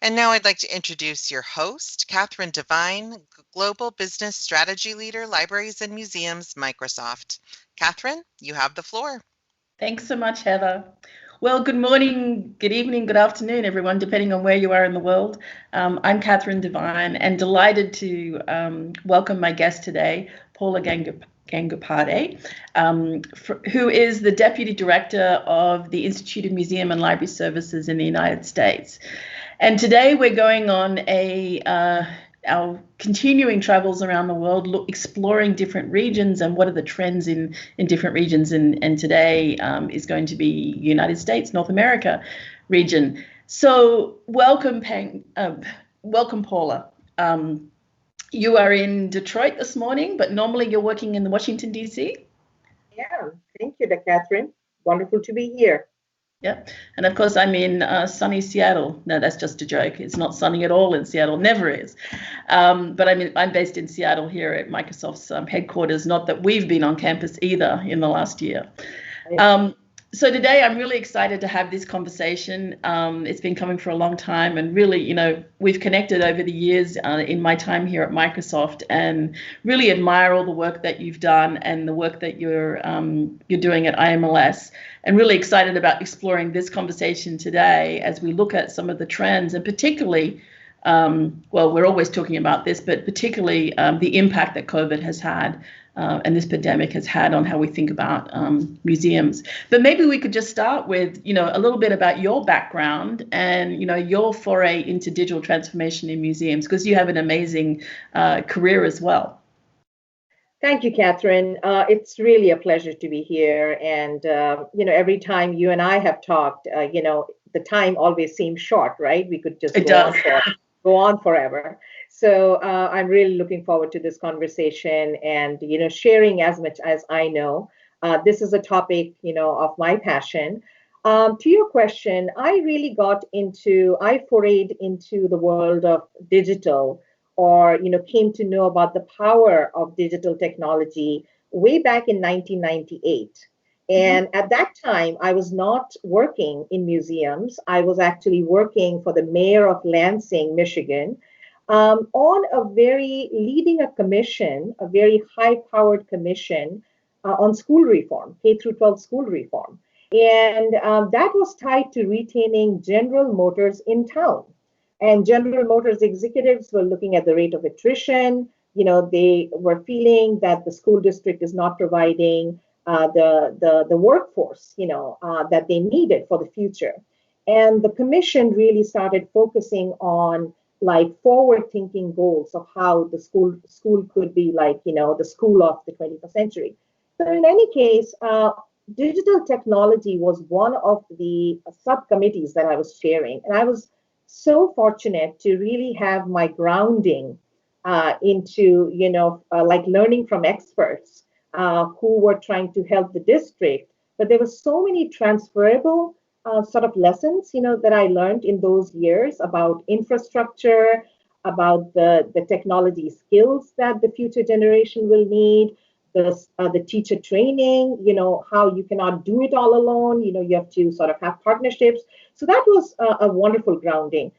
And now I'd like to introduce your host, Catherine Devine, Global Business Strategy Leader, Libraries and Museums, Microsoft. Catherine, you have the floor. Thanks so much, Heather. Well, good morning, good evening, good afternoon, everyone, depending on where you are in the world. I'm Catherine Devine and delighted to welcome my guest today, Paula Gangopadhyay, who is the Deputy Director of the Institute of Museum and Library Services in the United States. And today we're going on our continuing travels around the world, exploring different regions and what are the trends in different regions. And today is going to be United States, North America region. So welcome, Paula. You are in Detroit this morning, but normally you're working in Washington, D.C.? Yeah, thank you, Catherine. Wonderful to be here. Yeah, and of course I'm in sunny Seattle. No, that's just a joke. It's not sunny at all in Seattle, never is. But I'm based in Seattle here at Microsoft's headquarters. Not that we've been on campus either in the last year. So today I'm really excited to have this conversation. It's been coming for a long time, and really, we've connected over the years in my time here at Microsoft, and really admire all the work that you've done and the work that you're doing at IMLS, and really excited about exploring this conversation today as we look at some of the trends, and particularly, well, we're always talking about this, but particularly the impact that COVID has had. And this pandemic has had on how we think about museums. But maybe we could just start with, a little bit about your background and, your foray into digital transformation in museums, because you have an amazing career as well. Thank you, Catherine. It's really a pleasure to be here. And, every time you and I have talked, the time always seems short, right? We could just go on forever. So I'm really looking forward to this conversation and, sharing as much as I know. This is a topic, of my passion. To your question, I forayed into the world of digital, or, came to know about the power of digital technology way back in 1998. And at that time, I was not working in museums. I was actually working for the mayor of Lansing, Michigan, leading a commission, a very high-powered commission on school reform, K through 12 school reform. And that was tied to retaining General Motors in town. And General Motors executives were looking at the rate of attrition. They were feeling that the school district is not providing the workforce, that they needed for the future. And the commission really started focusing on forward-thinking goals of how the school could be the school of the 21st century. So in any case, digital technology was one of the subcommittees that I was chairing. And I was so fortunate to really have my grounding into, learning from experts who were trying to help the district. But there were so many transferable sort of lessons, that I learned in those years about infrastructure, about the technology skills that the future generation will need, the teacher training, how you cannot do it all alone, you have to sort of have partnerships. So that was a wonderful grounding.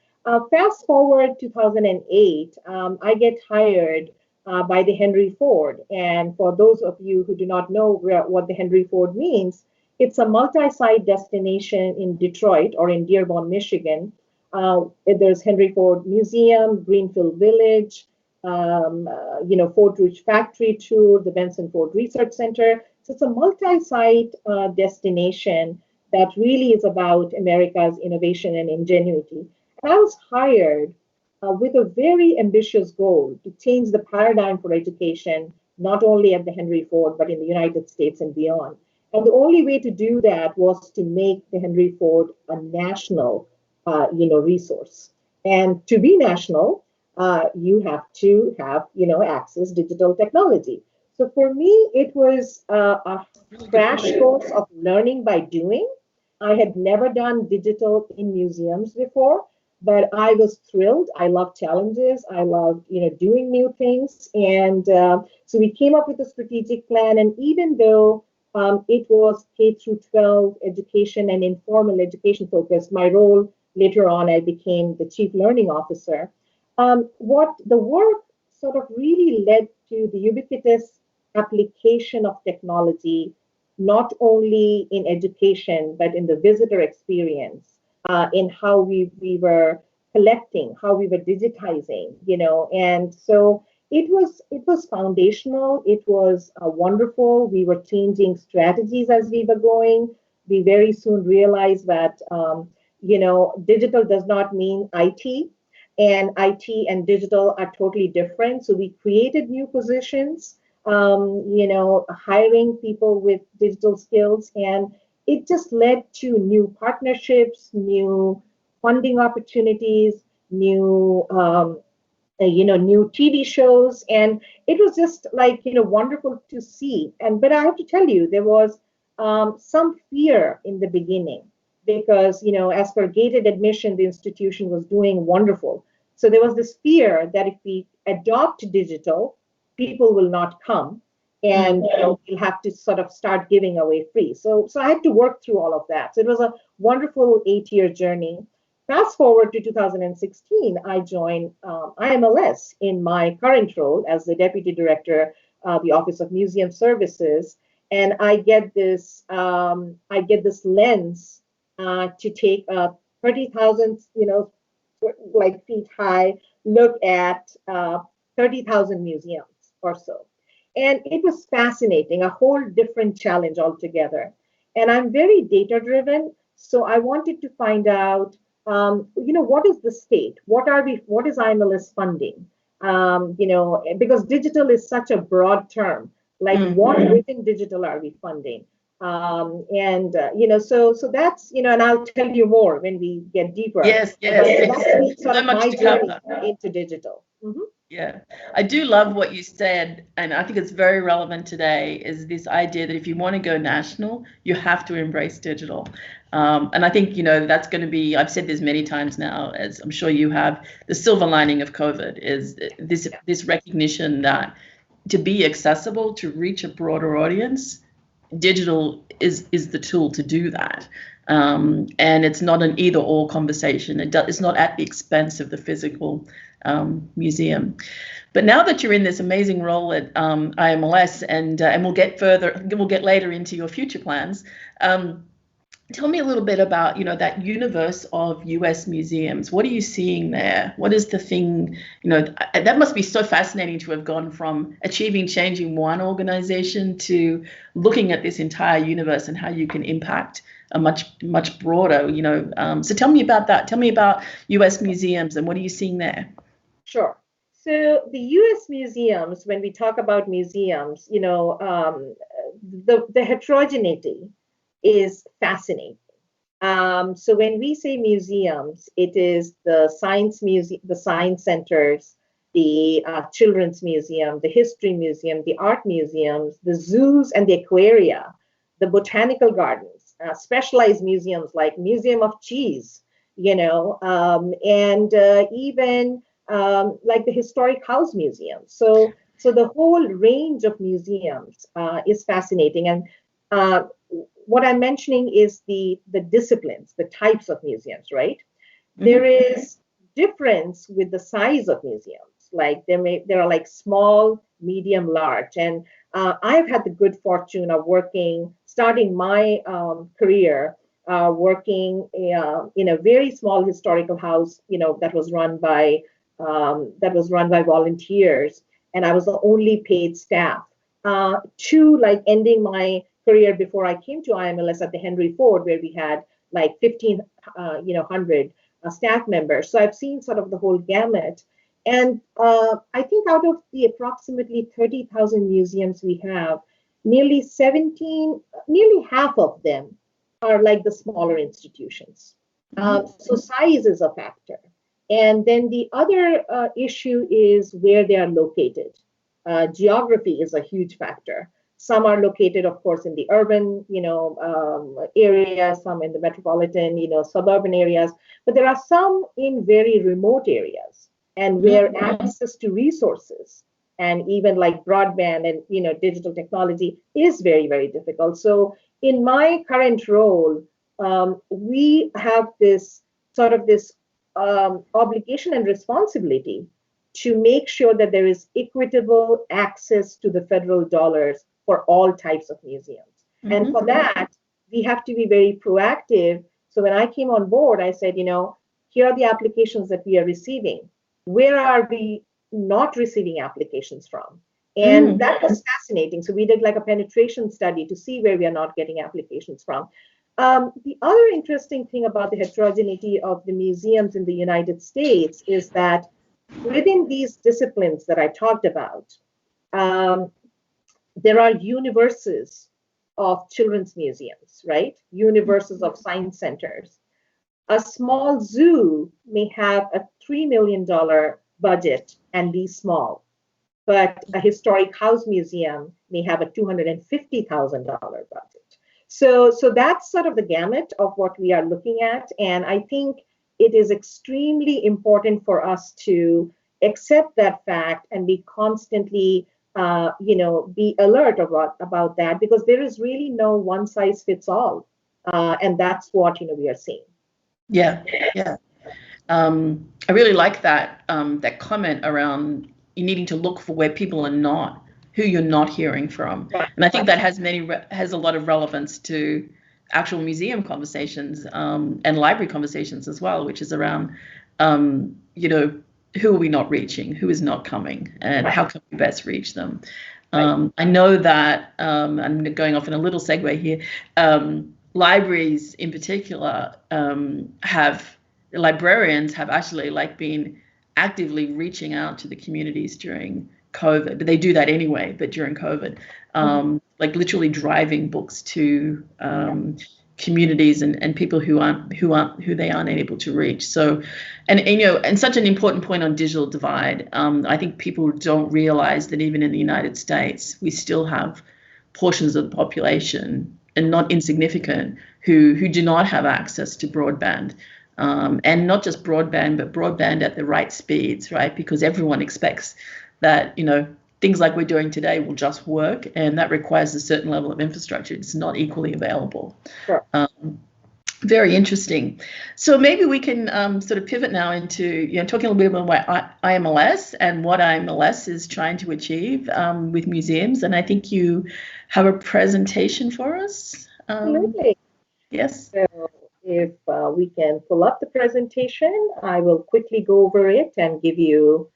Fast forward 2008, I get hired by the Henry Ford. And for those of you who do not know what the Henry Ford means, it's a multi-site destination in Detroit or in Dearborn, Michigan. There's Henry Ford Museum, Greenfield Village, Ford Rouge Factory Tour, the Benson Ford Research Center. So it's a multi-site destination that really is about America's innovation and ingenuity. And I was hired with a very ambitious goal to change the paradigm for education, not only at the Henry Ford, but in the United States and beyond. And the only way to do that was to make the Henry Ford a national, resource. And to be national, you have to have, access digital technology. So for me, it was a crash course of learning by doing. I had never done digital in museums before, but I was thrilled. I love challenges. I love, doing new things. And so we came up with a strategic plan. And even though it was K through 12 education and informal education focused, my role later on, I became the chief learning officer. What the work sort of really led to the ubiquitous application of technology, not only in education, but in the visitor experience, in how we were collecting, how we were digitizing, and so it was foundational. It was wonderful. We were changing strategies as we were going. We very soon realized that digital does not mean IT, and IT and digital are totally different. So we created new positions, hiring people with digital skills, and it just led to new partnerships, new funding opportunities, new TV shows, and it was just like wonderful to see. But I have to tell you, there was some fear in the beginning because as per gated admission, the institution was doing wonderful. So there was this fear that if we adopt digital, people will not come, and we'll have to sort of start giving away free. So I had to work through all of that. So it was a wonderful 8-year journey. Fast forward to 2016, I joined IMLS in my current role as the Deputy Director, the Office of Museum Services, and I get this lens to take a 30,000, like feet high look at 30,000 museums or so, and it was fascinating, a whole different challenge altogether. And I'm very data driven, so I wanted to find out what is the state? What is IMLS funding? Because digital is such a broad term. Like what within digital are we funding? So that's, and I'll tell you more when we get deeper. Yes. That's sort So of much my to journey cover. into digital. Mm-hmm. Yeah, I do love what you said, and I think it's very relevant today, is this idea that if you want to go national, you have to embrace digital. And I think, that's going to be, I've said this many times now, as I'm sure you have, the silver lining of COVID is this recognition that to be accessible, to reach a broader audience, digital is the tool to do that. And it's not an either or conversation. It's not at the expense of the physical museum. But now that you're in this amazing role at IMLS, and we'll get later into your future plans. Tell me a little bit about that universe of US museums. What are you seeing there? What is the thing? That must be so fascinating to have gone from achieving change in one organization to looking at this entire universe and how you can impact a much broader. So tell me about that. Tell me about US museums and what are you seeing there? Sure. So the U.S. museums, when we talk about museums, the heterogeneity is fascinating. So when we say museums, it is the science museum, the science centers, the children's museum, the history museum, the art museums, the zoos and the aquaria, the botanical gardens, specialized museums like Museum of Cheese, and even like the historic house museum. So the whole range of museums is fascinating. And what I'm mentioning is the disciplines, the types of museums, right? Mm-hmm. There is difference with the size of museums. Like there are like small, medium, large. And I've had the good fortune of starting my career working in a very small historical house, that was run by volunteers, and I was the only paid staff. To like ending my career before I came to IMLS at the Henry Ford, where we had like 1,500 staff members. So I've seen sort of the whole gamut. And I think out of the approximately 30,000 museums we have, nearly half of them are like the smaller institutions. So size is a factor. And then the other issue is where they are located. Geography is a huge factor. Some are located, of course, in the urban, areas, some in the metropolitan, suburban areas, but there are some in very remote areas, and where access to resources and even like broadband and digital technology is very, very difficult. So in my current role, we have this sort of this obligation and responsibility to make sure that there is equitable access to the federal dollars for all types of museums. And for that, we have to be very proactive. So when I came on board, I said, here are the applications that we are receiving. Where are we not receiving applications from? And that was fascinating. So we did like a penetration study to see where we are not getting applications from. The other interesting thing about the heterogeneity of the museums in the United States is that within these disciplines that I talked about, there are universes of children's museums, right? Universes of science centers. A small zoo may have a $3 million budget and be small, but a historic house museum may have a $250,000 budget. So that's sort of the gamut of what we are looking at. And I think it is extremely important for us to accept that fact and be constantly, be alert about that, because there is really no one size fits all. And that's what, we are seeing. Yeah. I really like that that comment around you needing to look for where people are not, who you're not hearing from. And I think that has a lot of relevance to actual museum conversations and library conversations as well, which is around, who are we not reaching, who is not coming, and how can we best reach them. I know that, I'm going off in a little segue here, libraries in particular librarians have actually been actively reaching out to the communities during COVID. They do that anyway, but during COVID, literally driving books to communities and people who they aren't able to reach. So, and such an important point on digital divide. I think people don't realize that even in the United States, we still have portions of the population, and not insignificant, who do not have access to broadband. And not just broadband, but broadband at the right speeds, right? Because everyone expects that, things like we're doing today will just work, and that requires a certain level of infrastructure. It's not equally available. Sure. Very interesting. So maybe we can sort of pivot now into talking a little bit about IMLS and what IMLS is trying to achieve with museums. And I think you have a presentation for us. Absolutely. Yes. So if we can pull up the presentation, I will quickly go over it and give you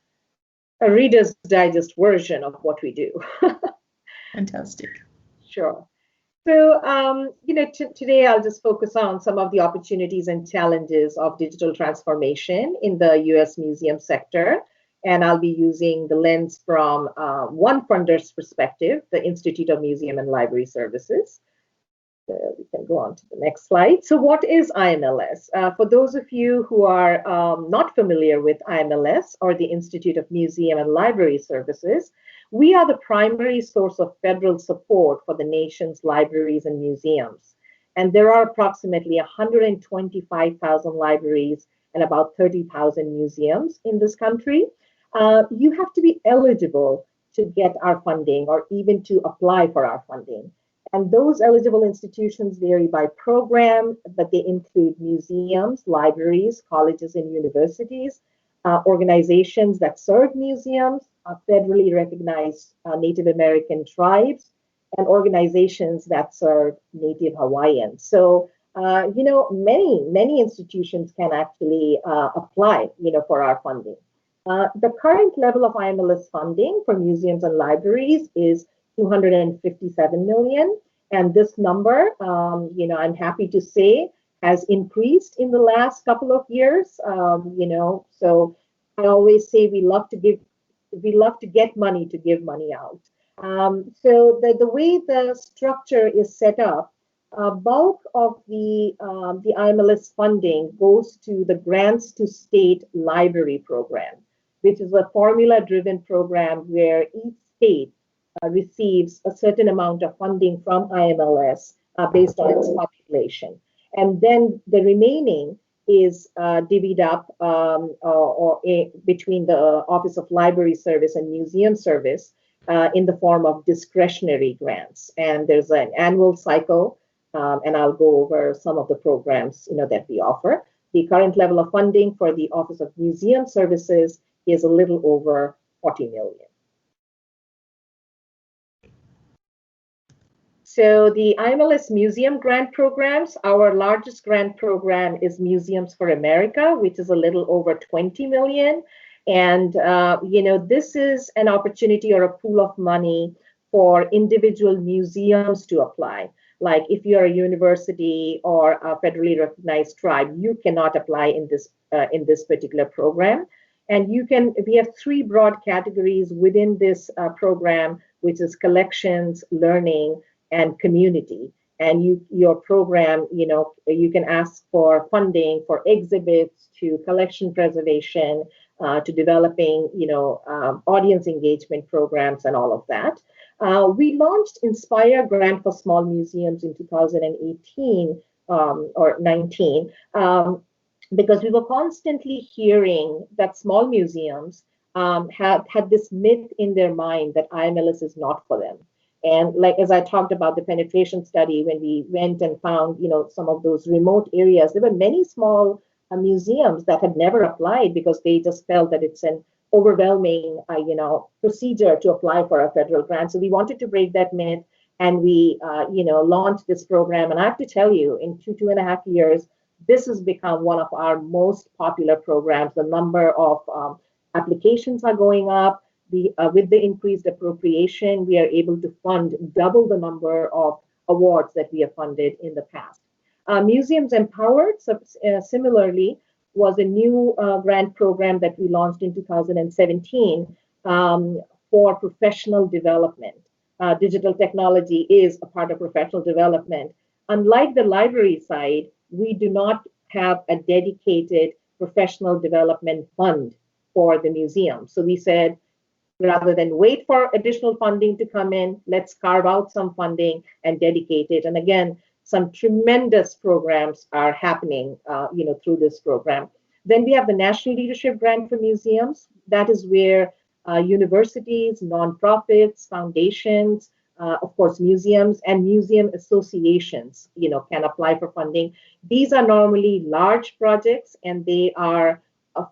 a Reader's Digest version of what we do. Fantastic. Sure. So, today I'll just focus on some of the opportunities and challenges of digital transformation in the U.S. museum sector. And I'll be using the lens from one funder's perspective, the Institute of Museum and Library Services. So we can go on to the next slide. So what is IMLS? For those of you who are not familiar with IMLS, or the Institute of Museum and Library Services, we are the primary source of federal support for the nation's libraries and museums. And there are approximately 125,000 libraries and about 30,000 museums in this country. You have to be eligible to get our funding, or even to apply for our funding. And those eligible institutions vary by program, but they include museums, libraries, colleges and universities, organizations that serve museums, federally recognized Native American tribes, and organizations that serve Native Hawaiians. So, many institutions can actually apply, for our funding. The current level of IMLS funding for museums and libraries is $257 million. And this number, I'm happy to say, has increased in the last couple of years. So I always say we love to get money to give money out. So the way the structure is set up, bulk of the IMLS funding goes to the Grants to State Library Program, which is a formula-driven program where each state receives a certain amount of funding from IMLS based on its population. And then the remaining is divvied up between the Office of Library Service and Museum Service in the form of discretionary grants. And there's an annual cycle, and I'll go over some of the programs that we offer. The current level of funding for the Office of Museum Services is a little over 40 million. So the IMLS Museum Grant Programs, our largest grant program is Museums for America, which is a little over 20 million. And, this is an opportunity or a pool of money for individual museums to apply. Like if you're a university or a federally recognized tribe, you cannot apply in this particular program. And we have three broad categories within this program, which is collections, learning, and community. And your program, you can ask for funding for exhibits, to collection preservation, to developing, audience engagement programs and all of that. We launched Inspire Grant for Small Museums in 2018 or 19 because we were constantly hearing that small museums had this myth in their mind that IMLS is not for them. And like as I talked about the penetration study, when we went and found, some of those remote areas, there were many small museums that had never applied because they just felt that it's an overwhelming, procedure to apply for a federal grant. So we wanted to break that myth, and we, launched this program. And I have to tell you, in 2.5 years, this has become one of our most popular programs. The number of applications are going up. With the increased appropriation, we are able to fund double the number of awards that we have funded in the past. Museums Empowered, similarly, was a new grant program that we launched in 2017 for professional development. Digital technology is a part of professional development. Unlike the library side, we do not have a dedicated professional development fund for the museum. So we said, rather than wait for additional funding to come in, let's carve out some funding and dedicate it. And again, some tremendous programs are happening, through this program. Then we have the National Leadership Grant for Museums. That is where universities, nonprofits, foundations, of course, museums and museum associations, can apply for funding. These are normally large projects, and they are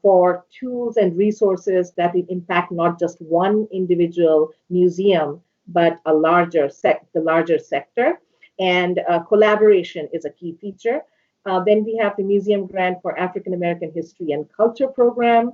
for tools and resources that will impact not just one individual museum, but the larger sector. And collaboration is a key feature. Then we have the Museum Grant for African American History and Culture program,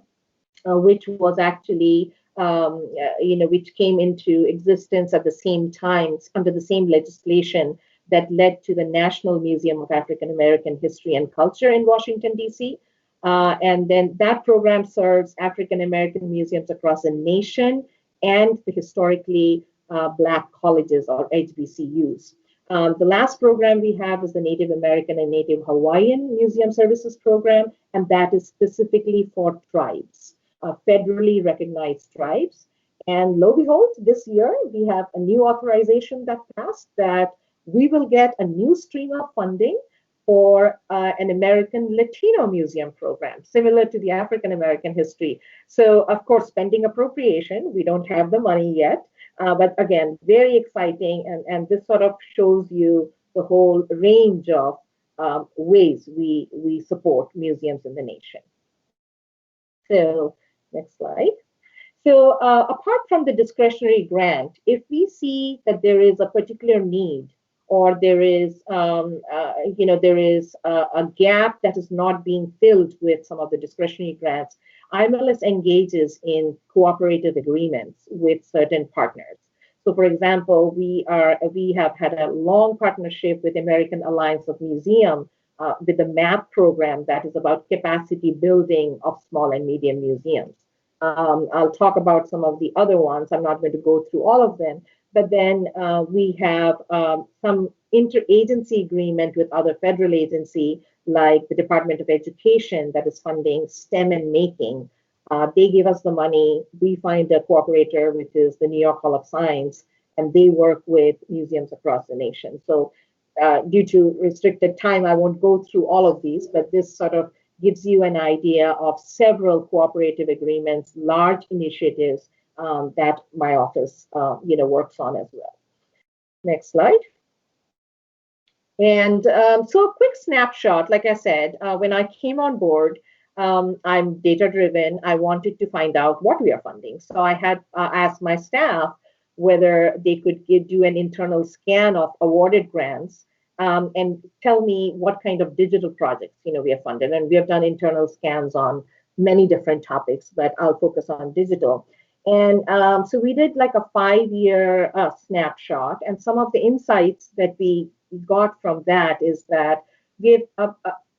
which was actually, which came into existence at the same time under the same legislation that led to the National Museum of African American History and Culture in Washington, D.C. And then that program serves African American museums across the nation and the historically Black colleges, or HBCUs. The last program we have is the Native American and Native Hawaiian Museum Services program, and that is specifically for tribes, federally recognized tribes. And lo and behold, this year we have a new authorization that passed that we will get a new stream of funding for an American Latino museum program, similar to the African American history. So, of course, pending appropriation, we don't have the money yet, but again, very exciting, and this sort of shows you the whole range of ways we support museums in the nation. So, next slide. So, apart from the discretionary grant, if we see that there is a particular need, or there is, there is a gap that is not being filled with some of the discretionary grants, IMLS engages in cooperative agreements with certain partners. So, for example, we have had a long partnership with American Alliance of Museum with the MAP program that is about capacity building of small and medium museums. I'll talk about some of the other ones. I'm not going to go through all of them. But then we have some interagency agreement with other federal agency, like the Department of Education that is funding STEM and making. They give us the money. We find a cooperator, which is the New York Hall of Science, and they work with museums across the nation. So due to restricted time, I won't go through all of these, but this sort of gives you an idea of several cooperative agreements, large initiatives that my office, works on as well. Next slide. And so a quick snapshot, like I said, when I came on board, I'm data driven. I wanted to find out what we are funding. So I had asked my staff whether they could do an internal scan of awarded grants, and tell me what kind of digital projects we are funded. And we have done internal scans on many different topics, but I'll focus on digital. And so we did like a 5-year snapshot, and some of the insights that we got from that is that we've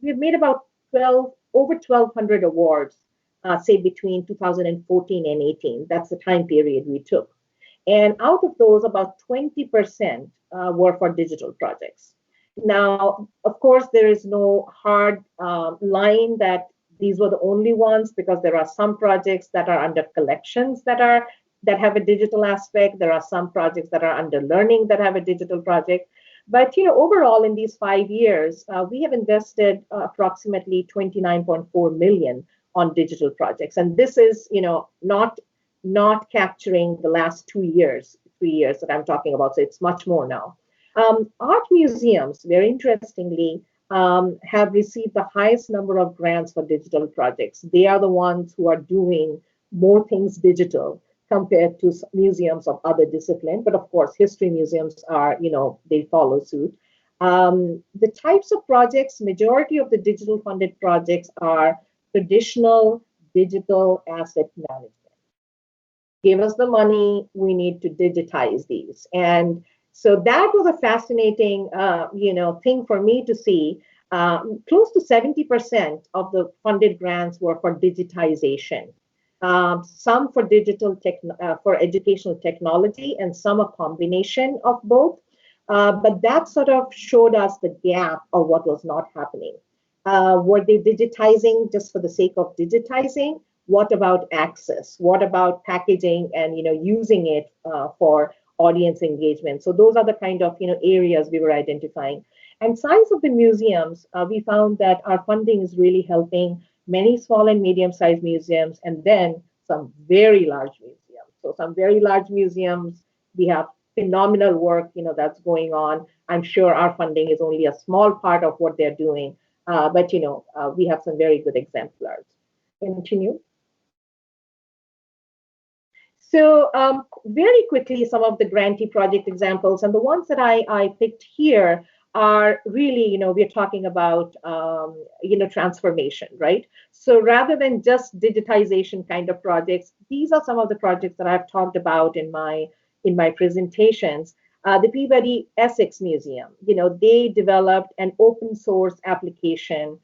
made about 12 over 1,200 awards, say between 2014 and 18. That's the time period we took. And out of those, about 20% were for digital projects. Now, of course, there is no hard line that these were the only ones, because there are some projects that are under collections that have a digital aspect. There are some projects that are under learning that have a digital project. But overall, in these 5 years, we have invested approximately 29.4 million on digital projects, and this is not capturing the last 2 years, 3 years that I'm talking about. So it's much more now. Art museums, very interestingly, have received the highest number of grants for digital projects. They are the ones who are doing more things digital compared to museums of other discipline. But of course, history museums are, they follow suit. The types of projects, majority of the digital funded projects are traditional digital asset management. Give us the money, we need to digitize these. And so that was a fascinating, thing for me to see. Close to 70% of the funded grants were for digitization. Some for for educational technology, and some a combination of both. But that sort of showed us the gap of what was not happening. Were they digitizing just for the sake of digitizing? What about access? What about packaging and using it for audience engagement? So those are the kind of areas we were identifying. And size of the museums, we found that our funding is really helping many small and medium-sized museums, and then some very large museums. So some very large museums, we have phenomenal work that's going on. I'm sure our funding is only a small part of what they're doing, but we have some very good exemplars. Continue. So very quickly, some of the grantee project examples, and the ones that I picked here are really, we're talking about, transformation, right? So rather than just digitization kind of projects, these are some of the projects that I've talked about in my presentations. The Peabody Essex Museum, they developed an open source application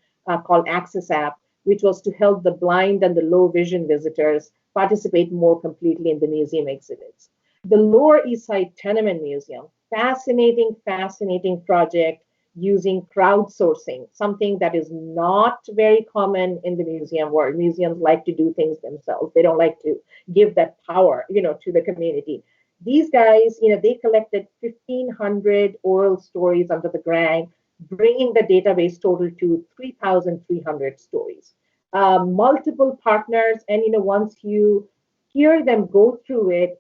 called Access App, which was to help the blind and the low vision visitors participate more completely in the museum exhibits. The Lower East Side Tenement Museum, fascinating project using crowdsourcing, something that is not very common in the museum, where museums like to do things themselves. They don't like to give that power, to the community. These guys, they collected 1,500 oral stories under the grant, bringing the database total to 3,300 stories. Multiple partners, and once you hear them go through it,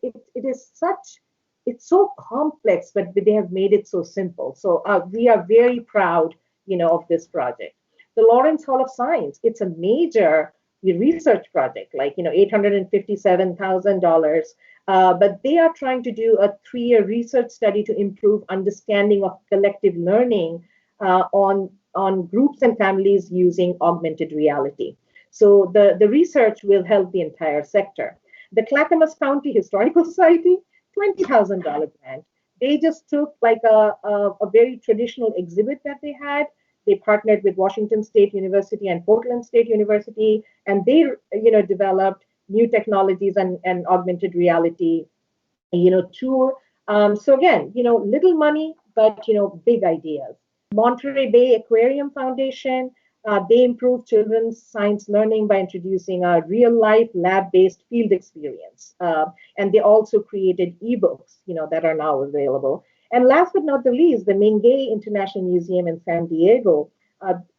it's so complex, but they have made it so simple. So we are very proud, of this project. The Lawrence Hall of Science, it's a major research project, like $857,000, but they are trying to do a 3-year research study to improve understanding of collective learning on groups and families using augmented reality. So the research will help the entire sector. The Clackamas County Historical Society, $20,000 grant. They just took like a very traditional exhibit that they had. They partnered with Washington State University and Portland State University, and they developed new technologies and augmented reality tour. So again, little money, but big ideas. Monterey Bay Aquarium Foundation, they improve children's science learning by introducing a real-life lab-based field experience. And they also created ebooks, that are now available. And last but not the least, the Mingay International Museum in San Diego,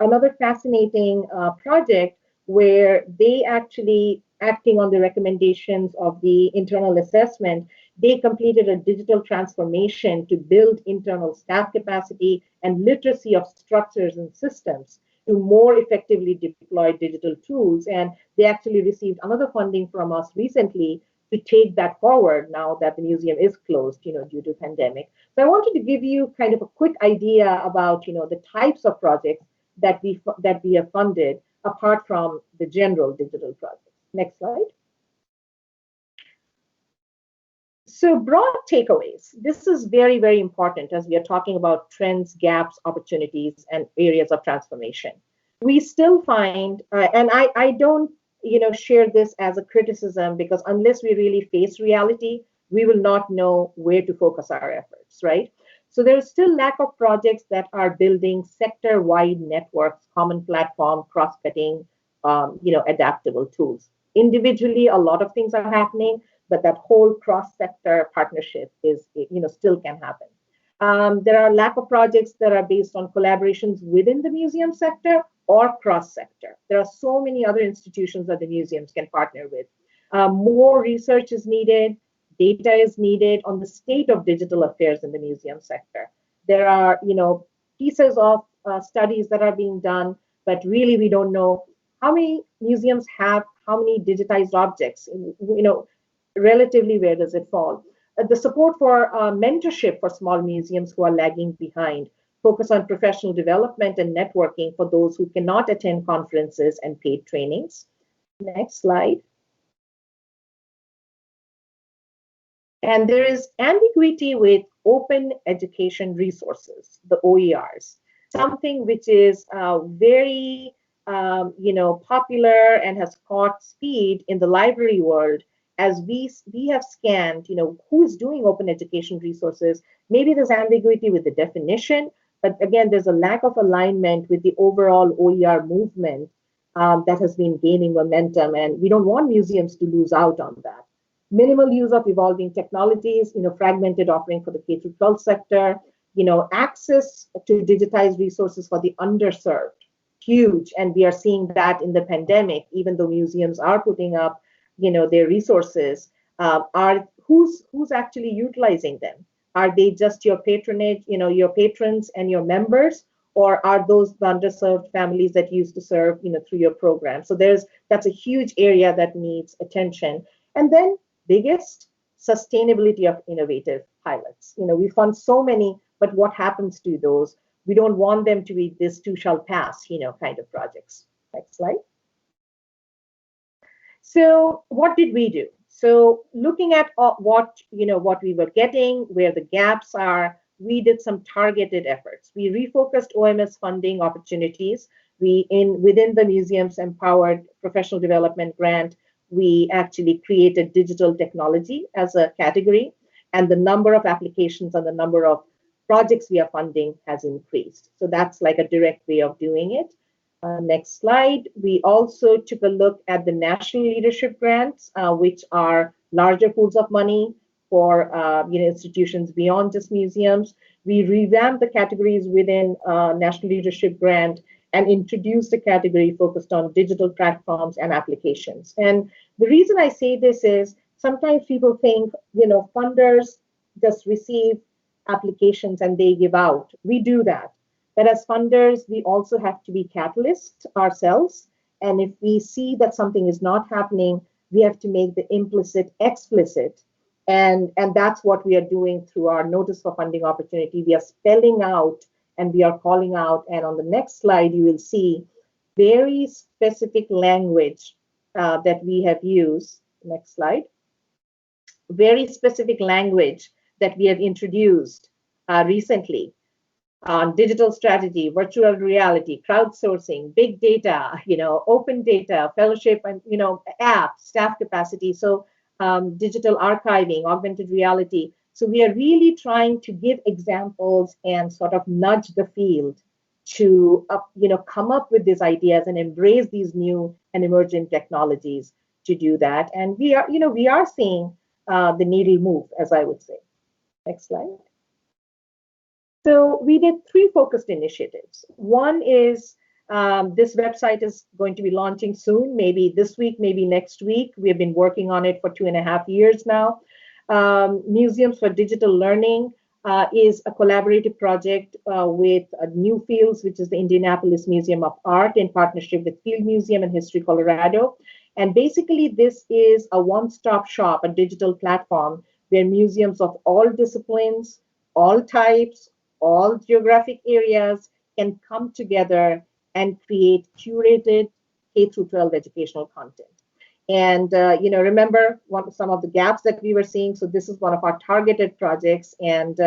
another fascinating project where they actually, acting on the recommendations of the internal assessment, They completed a digital transformation to build internal staff capacity and literacy of structures and systems to more effectively deploy digital tools. And they actually received another funding from us recently to take that forward now that the museum is closed, due to pandemic. So I wanted to give you kind of a quick idea about, the types of projects that we have funded apart from the general digital projects. Next slide. So broad takeaways. This is very, very important as we are talking about trends, gaps, opportunities, and areas of transformation. We still find, and I don't, share this as a criticism, because unless we really face reality, we will not know where to focus our efforts, right? So there is still lack of projects that are building sector-wide networks, common platform, cross-cutting, adaptable tools. Individually, a lot of things are happening, but that whole cross-sector partnership is, still can happen. There are lack of projects that are based on collaborations within the museum sector or cross-sector. There are so many other institutions that the museums can partner with. More research is needed, data is needed on the state of digital affairs in the museum sector. There are, pieces of studies that are being done, but really we don't know how many museums have how many digitized objects, relatively where does it fall. The support for mentorship for small museums who are lagging behind, focus on professional development and networking for those who cannot attend conferences and paid trainings. Next slide. And there is ambiguity with open education resources, the OERs, something which is very popular and has caught speed in the library world. As we have scanned, who's doing open education resources. Maybe there's ambiguity with the definition, but again, there's a lack of alignment with the overall OER movement that has been gaining momentum, and we don't want museums to lose out on that. Minimal use of evolving technologies, fragmented offering for the K-12 sector, access to digitized resources for the underserved, huge, and we are seeing that in the pandemic. Even though museums are putting up their resources, are who's actually utilizing them? Are they just your patronage, your patrons and your members, or are those the underserved families that used to serve, through your program? So that's a huge area that needs attention. And then biggest, sustainability of innovative pilots. We fund so many, but what happens to those? We don't want them to be this too shall pass, kind of projects. Next slide. So what did we do? So looking at what we were getting, where the gaps are, we did some targeted efforts. We refocused OMS funding opportunities. Within the Museums Empowered Professional Development Grant, we actually created digital technology as a category, and the number of applications and the number of projects we are funding has increased. So that's like a direct way of doing it. Next slide. We also took a look at the national leadership grants, which are larger pools of money for institutions beyond just museums. We revamped the categories within national leadership grant and introduced a category focused on digital platforms and applications. And the reason I say this is sometimes people think, funders just receive applications and they give out. We do that. But as funders, we also have to be catalysts ourselves. And if we see that something is not happening, we have to make the implicit explicit. And that's what we are doing through our notice for funding opportunity. We are spelling out and we are calling out. And on the next slide, you will see very specific language that we have used. Next slide. Very specific language that we have introduced recently on digital strategy, virtual reality, crowdsourcing, big data, open data, fellowship, and apps, staff capacity. So digital archiving, augmented reality. So we are really trying to give examples and sort of nudge the field to come up with these ideas and embrace these new and emerging technologies to do that. And we are seeing the needle move, as I would say. Next slide. So we did 3 focused initiatives. One is this website is going to be launching soon, maybe this week, maybe next week. We have been working on it for 2.5 years now. Museums for Digital Learning is a collaborative project with New Fields, which is the Indianapolis Museum of Art, in partnership with Field Museum and History Colorado. And basically, this is a one-stop shop, a digital platform where museums of all disciplines, all types, all geographic areas can come together and create curated K through 12 educational content. And remember some of the gaps that we were seeing. So this is one of our targeted projects, and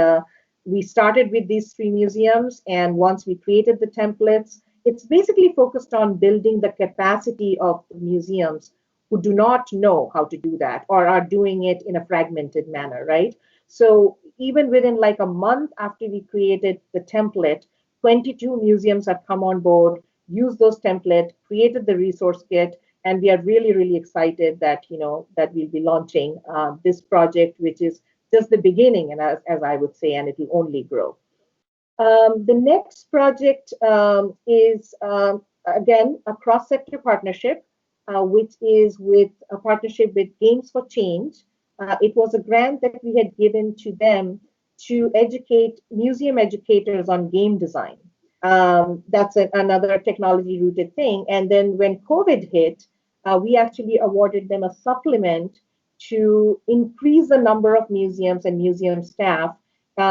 we started with these 3 museums. And once we created the templates, it's basically focused on building the capacity of the museums who do not know how to do that or are doing it in a fragmented manner, right? So even within like a month after we created the template, 22 museums have come on board, used those templates, created the resource kit, and we are really, really excited that that we'll be launching this project, which is just the beginning, and as I would say, and it will only grow. The next project is again a cross-sector partnership, which is with a partnership with Games for Change. It was a grant that we had given to them to educate museum educators on game design. That's another technology-rooted thing. And then when COVID hit, we actually awarded them a supplement to increase the number of museums and museum staff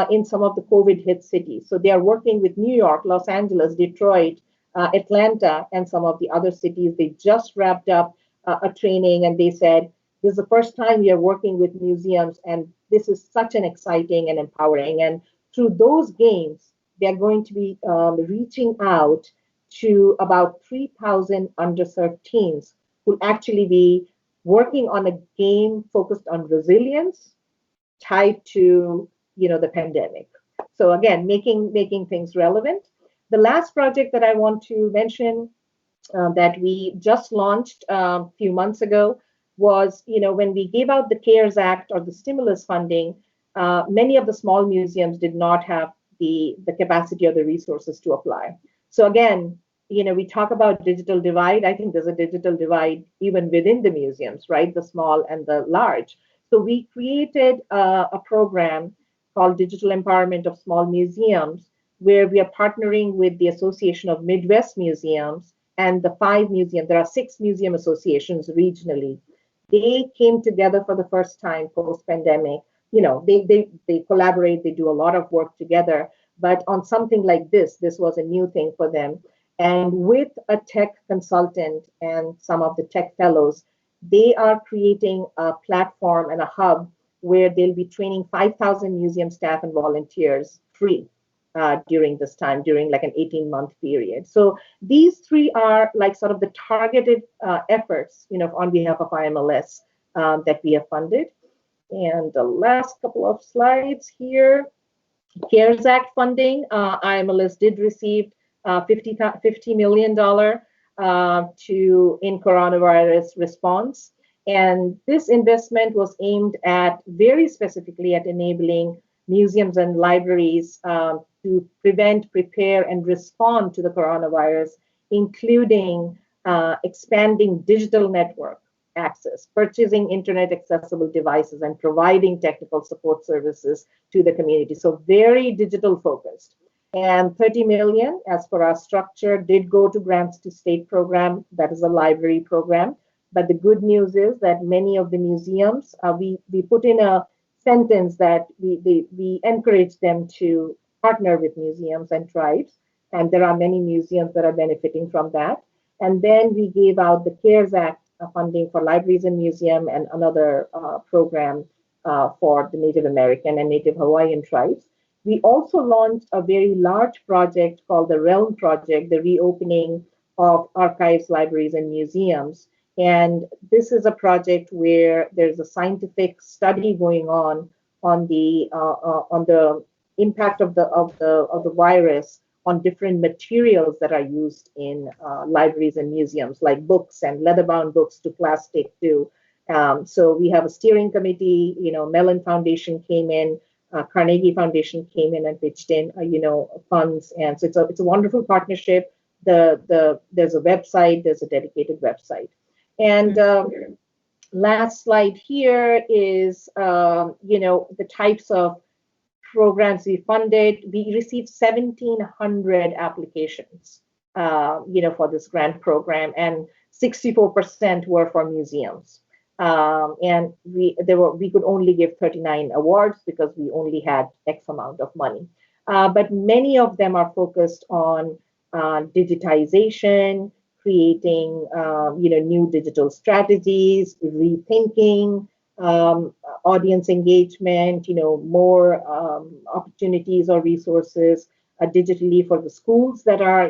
in some of the COVID hit cities. So they are working with New York, Los Angeles, Detroit, Atlanta, and some of the other cities. They just wrapped up a training, and they said, this is the first time we are working with museums, and this is such an exciting and empowering. And through those games, they're going to be reaching out to about 3,000 underserved teens who actually be working on a game focused on resilience tied to the pandemic. So again, making things relevant. The last project that I want to mention that we just launched a few months ago was, when we gave out the CARES Act or the stimulus funding, many of the small museums did not have the capacity or the resources to apply. So again, we talk about digital divide. I think there's a digital divide even within the museums, right? The small and the large. So we created a program called Digital Empowerment of Small Museums, where we are partnering with the Association of Midwest Museums and the 5 museums. There are 6 museum associations regionally. They came together for the first time post-pandemic. They collaborate, they do a lot of work together, but on something like this was a new thing for them. And with a tech consultant and some of the tech fellows, they are creating a platform and a hub where they'll be training 5,000 museum staff and volunteers free during this time, during like an 18-month period. So these 3 are like sort of the targeted efforts, on behalf of IMLS that we have funded. And the last couple of slides here, CARES Act funding, IMLS did receive $50 million in coronavirus response. And this investment was aimed at very specifically at enabling museums and libraries to prevent, prepare, and respond to the coronavirus, including expanding digital network access, purchasing internet accessible devices, and providing technical support services to the community. So very digital focused. And 30 million, as per our structure, did go to grants to state program. That is a library program. But the good news is that many of the museums, we put in a sentence that we encourage them to partner with museums and tribes. And there are many museums that are benefiting from that. And then we gave out the CARES Act funding for libraries and museum, and another program for the Native American and Native Hawaiian tribes. We also launched a very large project called the Realm Project, the reopening of archives, libraries, and museums. And this is a project where there's a scientific study going on the impact of the virus on different materials that are used in libraries and museums, like books and leather-bound books to plastic to. So we have a steering committee. Mellon Foundation came in, Carnegie Foundation came in and pitched in, funds, and so it's a wonderful partnership. There's a website, there's a dedicated website, and Last slide here is, the types of programs we funded. We received 1,700 applications, for this grant program, and 64% were for museums. And we could only give 39 awards because we only had X amount of money. But many of them are focused on digitization, creating new digital strategies, rethinking audience engagement, more opportunities or resources digitally for the schools that are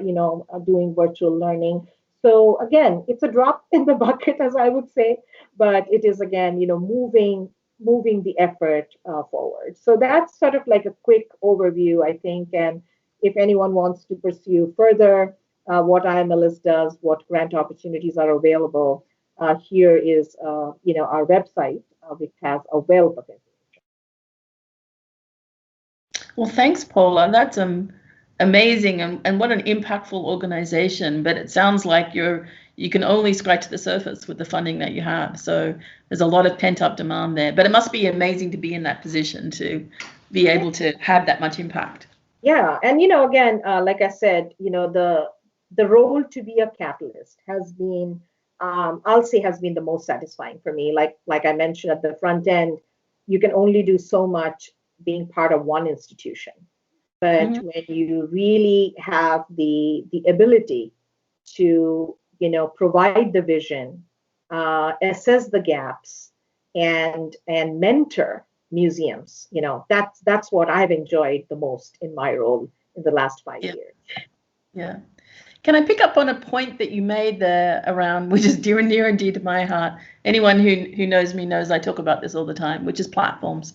doing virtual learning. So again, it's a drop in the bucket, as I would say, but it is again, moving the effort forward. So that's sort of like a quick overview, I think. And if anyone wants to pursue further what IMLS does, what grant opportunities are available, here is our website, which has a wealth of information. Well, thanks, Paula. That's amazing, and what an impactful organization. But it sounds like you can only scratch the surface with the funding that you have. So there's a lot of pent-up demand there. But it must be amazing to be in that position to be able to have that much impact. Yeah, and again, like I said, the role to be a catalyst has been, I'll say, has been the most satisfying for me. Like I mentioned at the front end, you can only do so much being part of one institution. But when you really have the ability to provide the vision, assess the gaps, and mentor museums, that's what I've enjoyed the most in my role in the last 5 years. Yeah. Can I pick up on a point that you made there around, which is near and dear to my heart? Anyone who knows me knows I talk about this all the time, which is platforms.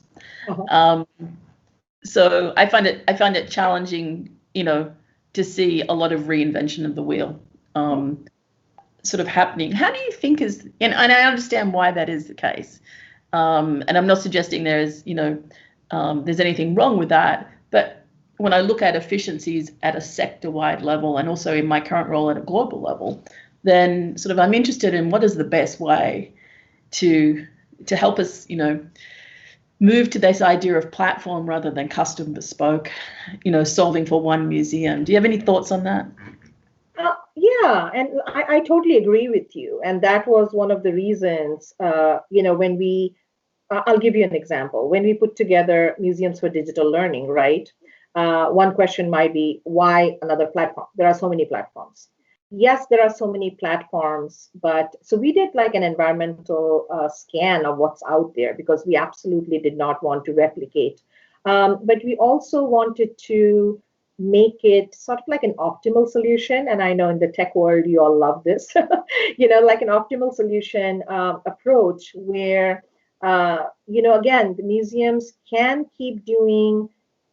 So I find it challenging, to see a lot of reinvention of the wheel sort of happening. How do you think and I understand why that is the case. And I'm not suggesting there's anything wrong with that. But when I look at efficiencies at a sector-wide level, and also in my current role at a global level, then sort of I'm interested in what is the best way to help us, move to this idea of platform rather than custom bespoke, solving for one museum. Do you have any thoughts on that? Yeah, and I totally agree with you. And that was one of the reasons, when I'll give you an example. When we put together Museums for Digital Learning, right? One question might be, why another platform? There are so many platforms. Yes, there are so many platforms, but so we did like an environmental scan of what's out there because we absolutely did not want to replicate. But we also wanted to make it sort of like an optimal solution. And I know in the tech world, you all love this, like an optimal solution approach where, again, the museums can keep doing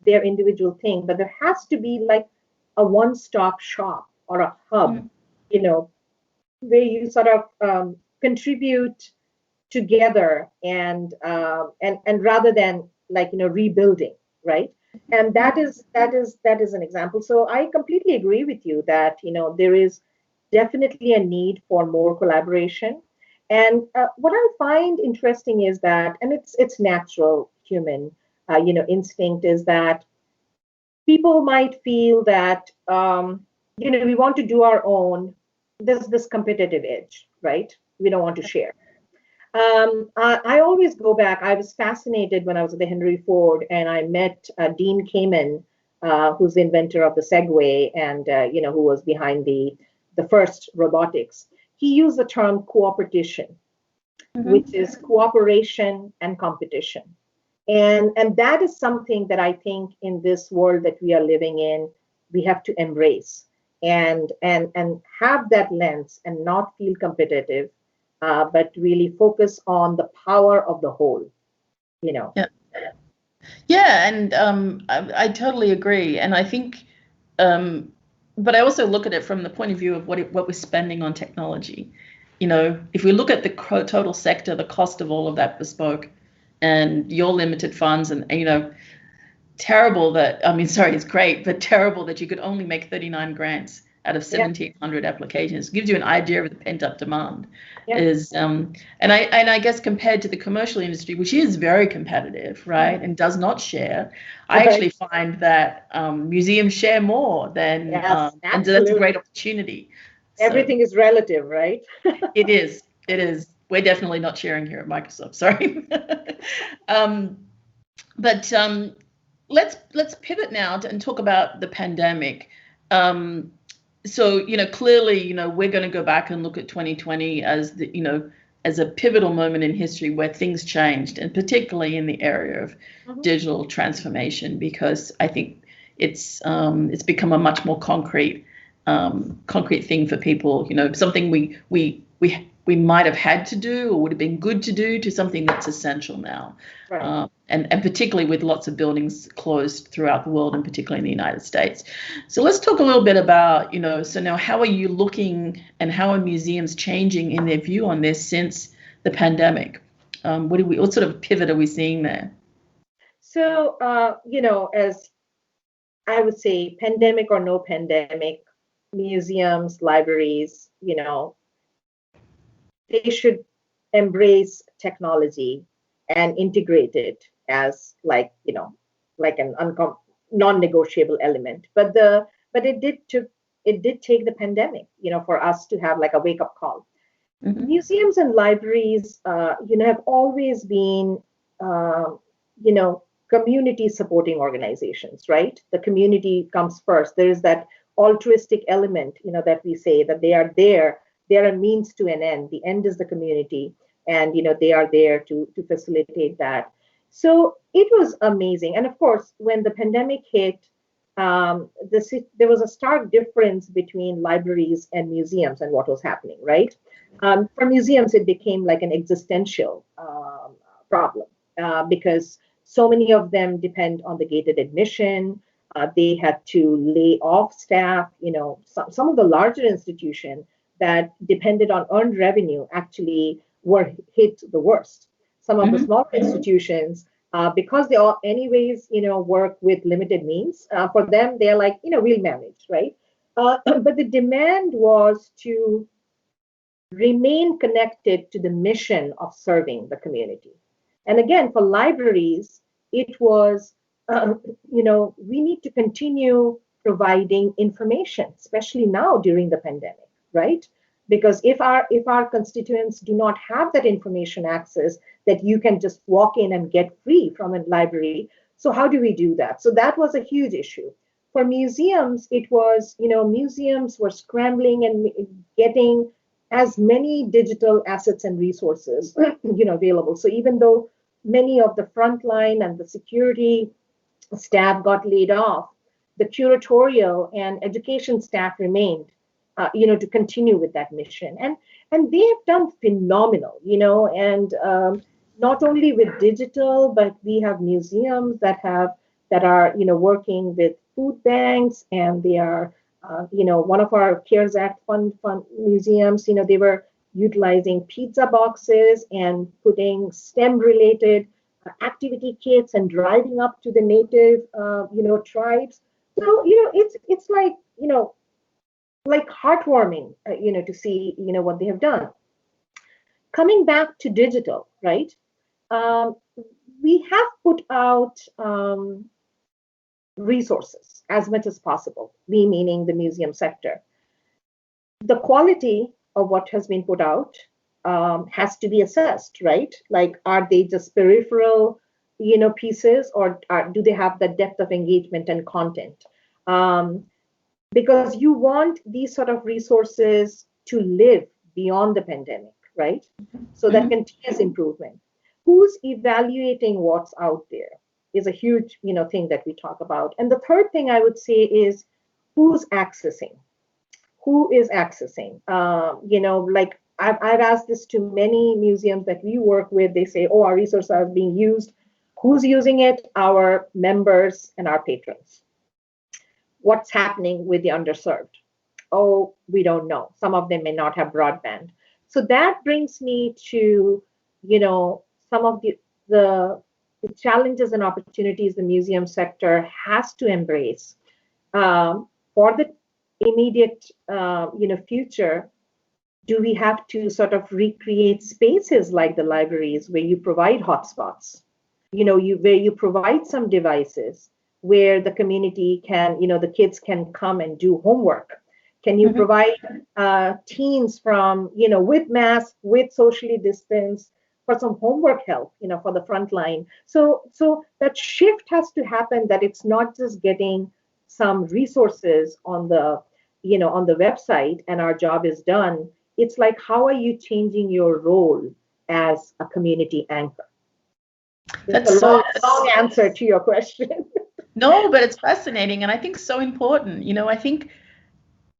their individual thing, but there has to be like a one-stop shop or a hub, where you sort of contribute together and rather than like rebuilding, right? And that is an example. So I completely agree with you that there is definitely a need for more collaboration. And what I find interesting is that, and it's natural human instinct, is that people might feel that we want to do our own. There's this competitive edge, right? We don't want to share. I always go back. I was fascinated when I was at the Henry Ford and I met Dean Kamen, who's the inventor of the Segway and who was behind the first robotics. He used the term cooperation, which is cooperation and competition. And that is something that I think in this world that we are living in, we have to embrace and have that lens and not feel competitive, but really focus on the power of the whole, Yeah, and I totally agree. And I think, but I also look at it from the point of view of what we're spending on technology. If we look at the total sector, the cost of all of that bespoke and your limited funds and terrible that, it's great, but terrible that you could only make 39 grants out of 1,700 applications. It gives you an idea of the pent-up demand. Yeah. And I guess compared to the commercial industry, which is very competitive, right, and does not share, I actually find that museums share more than, and that's a great opportunity. Everything is relative, right? It is. We're definitely not sharing here at Microsoft. Sorry. But let's pivot now and talk about the pandemic. So, clearly, we're going to go back and look at 2020 as as a pivotal moment in history where things changed, and particularly in the area of digital transformation, because I think it's become a much more concrete thing for people. Something we might have had to do or would have been good to do, to something that's essential now. Right. And particularly with lots of buildings closed throughout the world, and particularly in the United States. So let's talk a little bit about, so now how are you looking, and how are museums changing in their view on this since the pandemic? What sort of pivot are we seeing there? So, as I would say, pandemic or no pandemic, museums, libraries, they should embrace technology and integrate it as like an non-negotiable element. But it did take the pandemic, for us to have like a wake-up call. Museums and libraries, have always been, community supporting organizations, right? The community comes first. There is that altruistic element, that we say that they are there. They're a means to an end. The end is the community, and they are there to facilitate that. So it was amazing. And of course, when the pandemic hit, there was a stark difference between libraries and museums and what was happening, right? For museums, it became like an existential problem, because so many of them depend on the gated admission. They had to lay off staff. Some of the larger institutions that depended on earned revenue actually were hit the worst. Some of the smaller institutions, because they all anyways, work with limited means, for them, they're like, we'll manage, right? But the demand was to remain connected to the mission of serving the community. And again, for libraries, it was, we need to continue providing information, especially now during the pandemic, right? Because if our constituents do not have that information access that you can just walk in and get free from a library, so how do we do that? So that was a huge issue. For museums, it was, museums were scrambling and getting as many digital assets and resources, available. So even though many of the frontline and the security staff got laid off, the curatorial and education staff remained, to continue with that mission. And they have done phenomenal, and not only with digital, but we have museums that are, working with food banks, and they are, one of our CARES Act fund museums, they were utilizing pizza boxes and putting STEM-related activity kits and driving up to the native, tribes. So, it's like heartwarming, to see, what they have done. Coming back to digital, right? We have put out resources as much as possible, we meaning the museum sector. The quality of what has been put out has to be assessed, right? Like, are they just peripheral, pieces, or do they have the depth of engagement and content? Because you want these sort of resources to live beyond the pandemic, right? So that continuous improvement. Who's evaluating what's out there is a huge, thing that we talk about. And the third thing I would say is who's accessing. Who is accessing? Like I've asked this to many museums that we work with. They say, oh, our resources are being used. Who's using it? Our members and our patrons. What's happening with the underserved? Oh, we don't know. Some of them may not have broadband. So that brings me to, some of the challenges and opportunities the museum sector has to embrace for the immediate, future, do we have to sort of recreate spaces like the libraries where you provide hotspots, where you provide some devices where the community can, the kids can come and do homework? Can you provide teens from, with masks, with socially distanced, for some homework help, for the front line? So that shift has to happen, that it's not just getting some resources on the, on the website and our job is done. It's like, how are you changing your role as a community anchor? That's a long answer to your question. No, but it's fascinating, and I think so important. I think,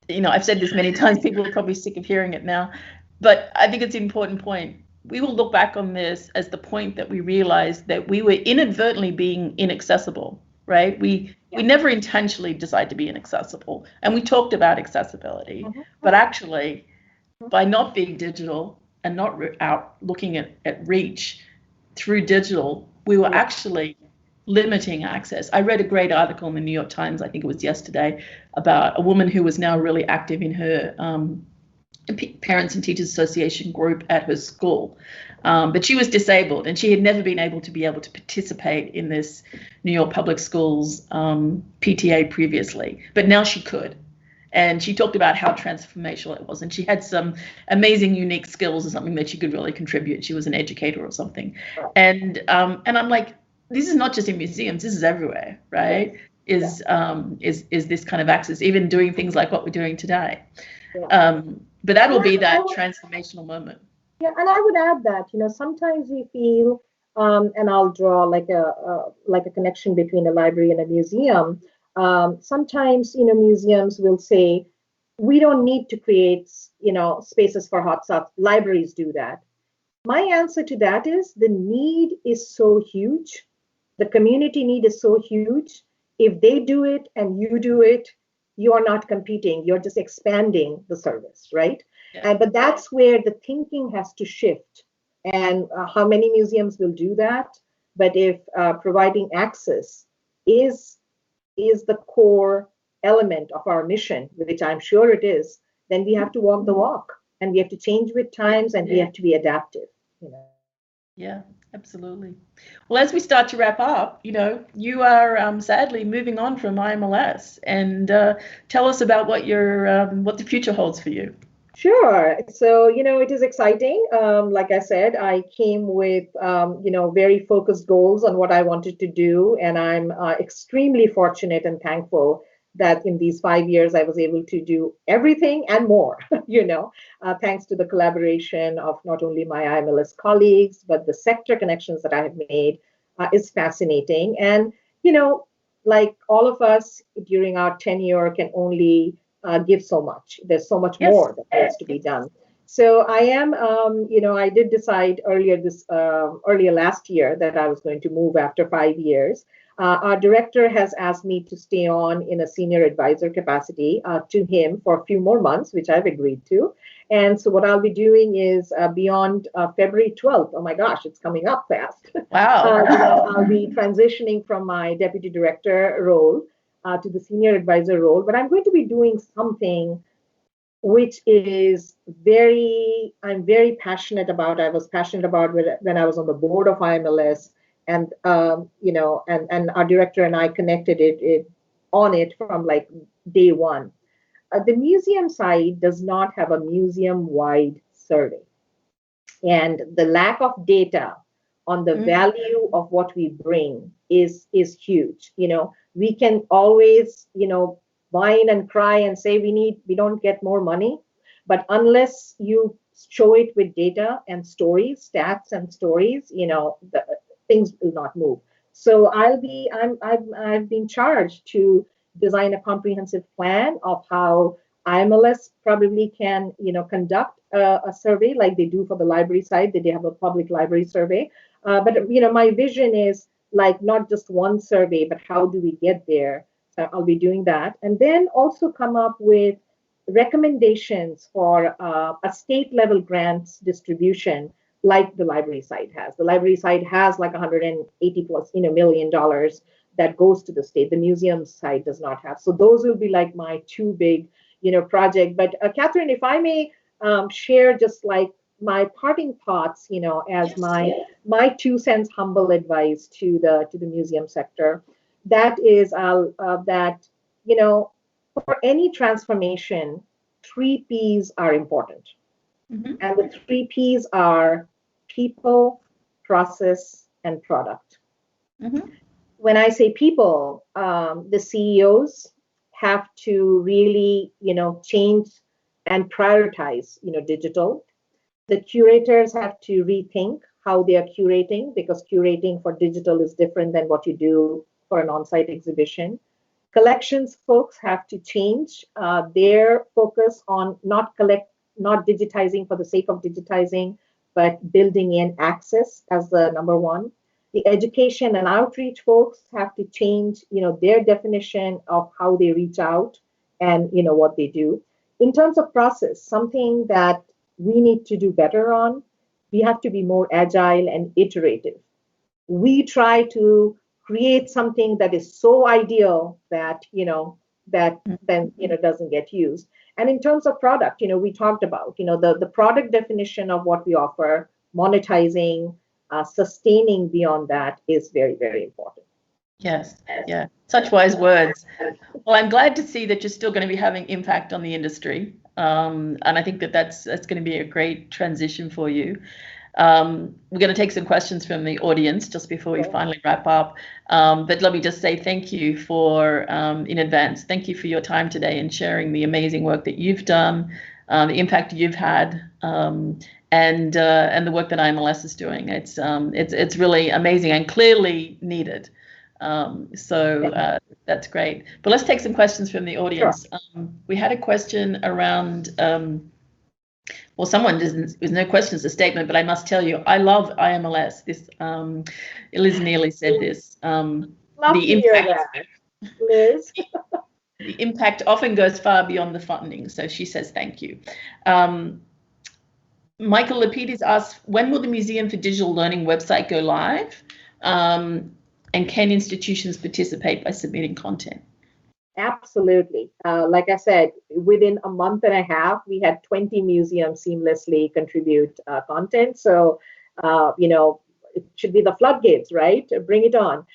I've said this many times, people are probably sick of hearing it now, but I think it's an important point. We will look back on this as the point that we realized that we were inadvertently being inaccessible, right? We never intentionally decide to be inaccessible, and we talked about accessibility, but actually, by not being digital and not out looking at reach through digital, we were actually limiting access. I read a great article in the New York Times, I think it was yesterday, about a woman who was now really active in her Parents and Teachers Association group at her school. But she was disabled, and she had never been able to participate in this New York Public Schools PTA previously, but now she could. And she talked about how transformational it was. And she had some amazing, unique skills or something that she could really contribute. She was an educator or something. And I'm like, this is not just in museums, this is everywhere, right? Is this kind of access, even doing things like what we're doing today. But that will be that transformational moment. Yeah, and I would add that, sometimes we feel, and I'll draw like a connection between a library and a museum. Sometimes, museums will say, we don't need to create, spaces for hotspots. Libraries do that. My answer to that is, the need is so huge. The community need is so huge. If they do it and you do it, you are not competing. You're just expanding the service, right? Yeah. But that's where the thinking has to shift. And how many museums will do that? But if providing access is the core element of our mission, which I'm sure it is, then we have to walk the walk, and we have to change with times, and we have to be adaptive. Yeah, absolutely. Well, as we start to wrap up, you are sadly moving on from IMLS, and tell us about what the future holds for you. Sure. So, it is exciting. Like I said, I came with, very focused goals on what I wanted to do. And I'm extremely fortunate and thankful that in these 5 years, I was able to do everything and more, thanks to the collaboration of not only my IMLS colleagues, but the sector connections that I have made is fascinating. And, like all of us during our tenure can only give so much. There's so much more that needs to be done. So I am, I did decide earlier last year that I was going to move after 5 years. Our director has asked me to stay on in a senior advisor capacity to him for a few more months, which I've agreed to. And so what I'll be doing is beyond February 12th, oh my gosh, it's coming up fast. Wow. I'll be transitioning from my deputy director role to the senior advisor role, but I'm going to be doing something which is I'm very passionate about. I was passionate about when I was on the board of IMLS, and and our director and I connected it from like day one. The museum side does not have a museum-wide survey, and the lack of data on the value of what we bring is huge. We can always, whine and cry and say we don't get more money, but unless you show it with data and stories, stats and stories, things will not move. So I've been charged to design a comprehensive plan of how IMLS probably can, conduct a survey like they do for the library side. They have a public library survey. But my vision is like not just one survey, but how do we get there? So I'll be doing that, and then also come up with recommendations for a state level grants distribution like the library side has. The library side has like 180 plus million dollars that goes to the state. The museum side does not have. So those will be like my two big project. But Catherine, if I may share just like my parting thoughts, as Yes. my 2 cents humble advice to the museum sector, that is that for any transformation, 3 P's are important. Mm-hmm. And the 3 P's are people, process, and product. Mm-hmm. When I say people, the CEOs have to really, change and prioritize, digital. The curators have to rethink how they are curating, because curating for digital is different than what you do for an on-site exhibition. Collections folks have to change their focus on not digitizing for the sake of digitizing, but building in access as the number one. The education and outreach folks have to change, their definition of how they reach out and what they do. In terms of process, something that we need to do better on, we have to be more agile and iterative. We try to create something that is so ideal that that then doesn't get used. And in terms of product, we talked about the product definition of what we offer, monetizing, sustaining beyond that is very, very important. Yes, yeah, such wise words. Well, I'm glad to see that you're still going to be having impact on the industry, and I think that that's going to be a great transition for you. We're going to take some questions from the audience just before we finally wrap up. But let me just say thank you for, in advance, thank you for your time today and sharing the amazing work that you've done, the impact you've had, and the work that IMLS is doing. It's really amazing and clearly needed. So that's great. But let's take some questions from the audience. Sure. We had a question around. Well, someone doesn't. There's no question. It's a statement, but I must tell you, I love IMLS. This Liz Neely said this. Love The to hear impact, that, Liz. the impact often goes far beyond the funding. So she says thank you. Michael Lapidis asks, when will the Museum for Digital Learning website go live? And can institutions participate by submitting content? Absolutely. Like I said, within a month and a half, we had 20 museums seamlessly contribute content. So, it should be the floodgates, right? Bring it on.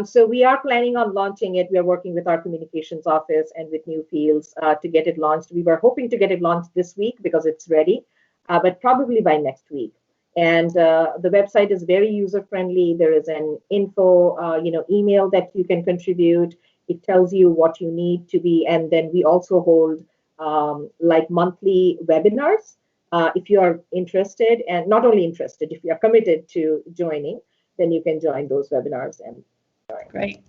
So we are planning on launching it. We are working with our communications office and with Newfields to get it launched. We were hoping to get it launched this week because it's ready, but probably by next week. And the website is very user friendly. There is an info, email that you can contribute. It tells you what you need to be, and then we also hold like monthly webinars. If you are interested, and not only interested, if you are committed to joining, then you can join those webinars. And great.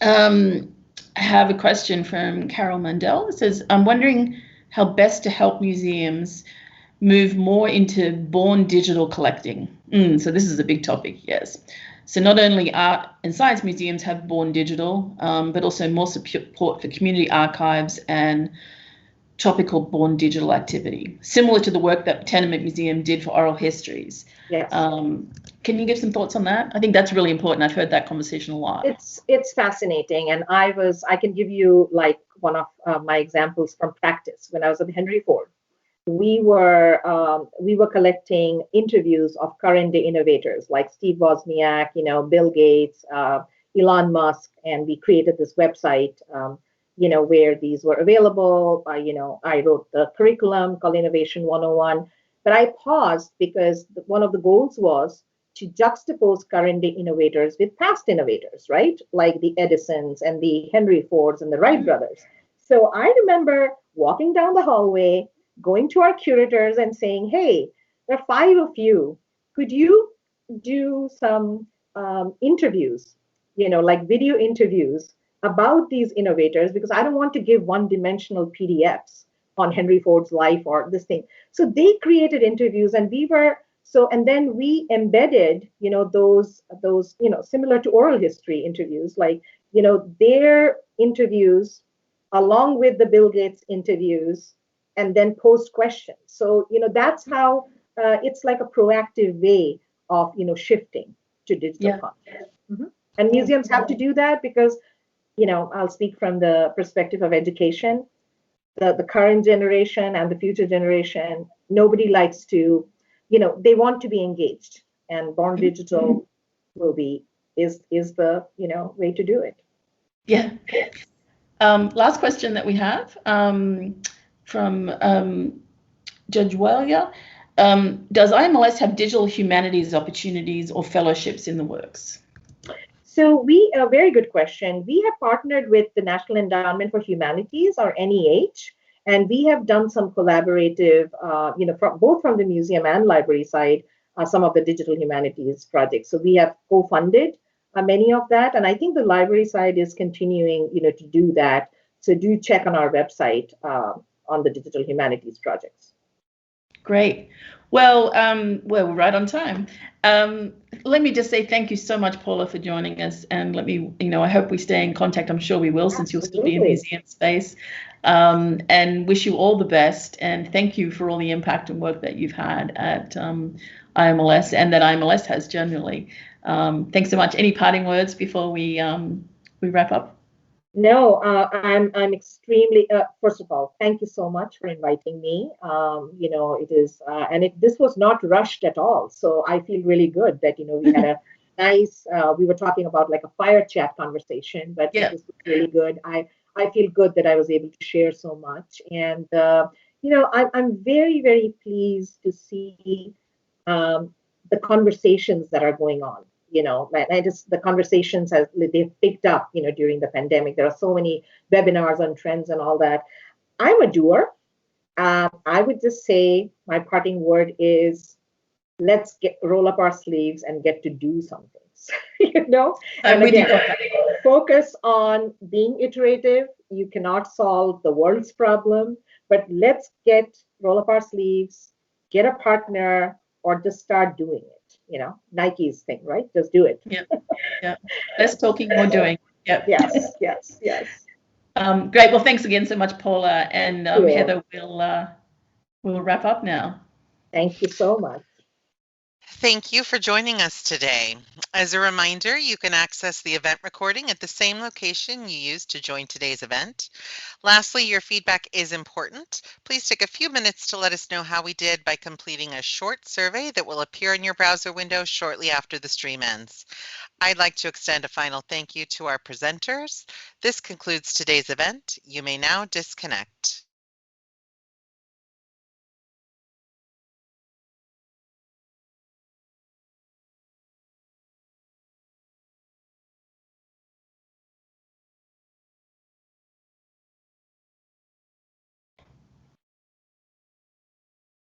Mm-hmm. I have a question from Carol Mandel. It says, I'm wondering how best to help museums move more into born digital collecting. So this is a big topic, yes. So not only art and science museums have born digital, but also more support for community archives and topical born digital activity, similar to the work that Tenement Museum did for oral histories. Yes. Can you give some thoughts on that? I think that's really important. I've heard that conversation a lot. It's fascinating, and I can give you like one of my examples from practice. When I was at Henry Ford, we were collecting interviews of current day innovators like Steve Wozniak, Bill Gates, Elon Musk, and we created this website, where these were available. I wrote the curriculum called Innovation 101, but I paused because one of the goals was to juxtapose current day innovators with past innovators, right? Like the Edisons and the Henry Fords and the Wright brothers. So I remember walking down the hallway, going to our curators and saying, hey, there are 5 of you. Could you do some interviews, like video interviews about these innovators? Because I don't want to give one-dimensional PDFs on Henry Ford's life or this thing. So they created interviews, and and then we embedded, those, similar to oral history interviews, like, their interviews along with the Bill Gates interviews, and then post questions. So, that's how it's like a proactive way of, shifting to digital content. Mm-hmm. And museums have to do that because I'll speak from the perspective of education. The current generation and the future generation, nobody likes to, they want to be engaged, and Born Digital will be is the way to do it. Yeah. Last question that we have from Judge Walia. Does IMLS have digital humanities opportunities or fellowships in the works? So a very good question. We have partnered with the National Endowment for Humanities, or NEH, and we have done some collaborative, both from the museum and library side, some of the digital humanities projects. So we have co-funded many of that, and I think the library side is continuing, to do that. So do check on our website on the digital humanities projects. Great. Well, we're right on time. Let me just say thank you so much, Paula, for joining us. And I hope we stay in contact. I'm sure we will, since you'll still be in museum space. And wish you all the best. And thank you for all the impact and work that you've had at IMLS, and that IMLS has generally. Thanks so much. Any parting words before we wrap up? No, I'm extremely. First of all, thank you so much for inviting me. It is, this was not rushed at all. So I feel really good that we had a nice. We were talking about like a fire chat conversation, but this was really good. I feel good that I was able to share so much, and I'm very, very pleased to see the conversations that are going on. The conversations they've picked up, during the pandemic. There are so many webinars on trends and all that. I'm a doer. I would just say my parting word is, let's roll up our sleeves and get to do some things. And again, focus on being iterative. You cannot solve the world's problem, but let's roll up our sleeves, get a partner, or just start doing it. Nike's thing, right? Just do it. Yeah. Less talking, more doing. Yeah. Yes. Great. Well, thanks again so much, Paula. And Heather, we'll wrap up now. Thank you so much. Thank you for joining us today. As a reminder, you can access the event recording at the same location you used to join today's event. Lastly, your feedback is important. Please take a few minutes to let us know how we did by completing a short survey that will appear in your browser window shortly after the stream ends. I'd like to extend a final thank you to our presenters. This concludes today's event. You may now disconnect.